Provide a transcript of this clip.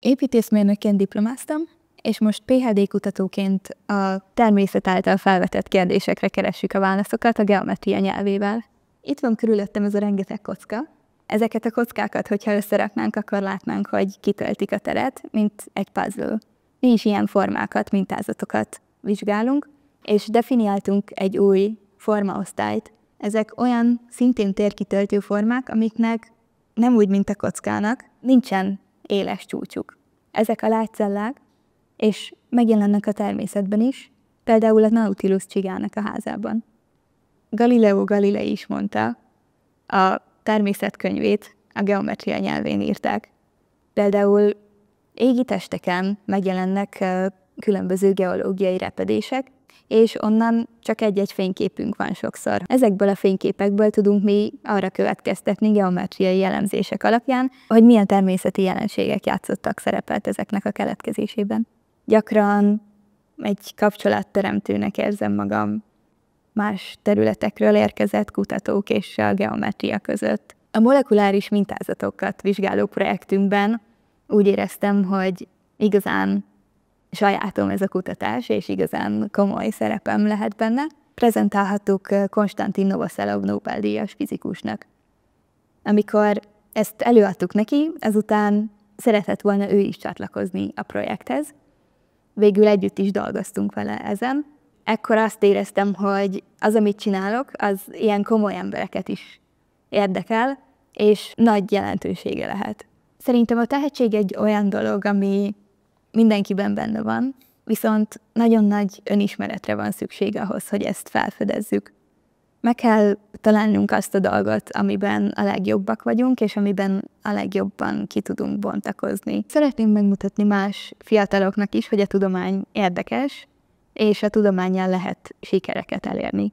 Építészmérnökként diplomáztam, és most PhD kutatóként a természet által felvetett kérdésekre keressük a válaszokat a geometria nyelvével. Itt van körülöttem ez a rengeteg kocka. Ezeket a kockákat, hogyha összeraknánk, akkor látnánk, hogy kitöltik a teret, mint egy puzzle. Mi is ilyen formákat, mintázatokat vizsgálunk, és definiáltunk egy új formaosztályt. Ezek olyan szintén térkitöltő formák, amiknek nem úgy, mint a kockának, nincsen éles csúcsuk. Ezek a lágycellák, és megjelennek a természetben is, például a Nautilus csigának a házában. Galileo Galilei is mondta, a természetkönyvét a geometria nyelvén írták. Például égi testeken megjelennek különböző geológiai repedések, és onnan csak egy-egy fényképünk van sokszor. Ezekből a fényképekből tudunk mi arra következtetni geometriai jellemzések alapján, hogy milyen természeti jelenségek játszottak szerepet ezeknek a keletkezésében. Gyakran egy kapcsolatteremtőnek érzem magam más területekről érkezett kutatók és a geometria között. A molekuláris mintázatokat vizsgáló projektünkben úgy éreztem, hogy igazán sajátom ez a kutatás, és igazán komoly szerepem lehet benne. Prezentálhattuk Konstantin Novoszelov Nobel-díjas fizikusnak. Amikor ezt előadtuk neki, ezután szeretett volna ő is csatlakozni a projekthez. Végül együtt is dolgoztunk vele ezen. Ekkor azt éreztem, hogy az, amit csinálok, az ilyen komoly embereket is érdekel, és nagy jelentősége lehet. Szerintem a tehetség egy olyan dolog, ami mindenkiben benne van, viszont nagyon nagy önismeretre van szükség ahhoz, hogy ezt felfedezzük. Meg kell találnunk azt a dolgot, amiben a legjobbak vagyunk, és amiben a legjobban ki tudunk bontakozni. Szeretném megmutatni más fiataloknak is, hogy a tudomány érdekes, és a tudománnyal lehet sikereket elérni.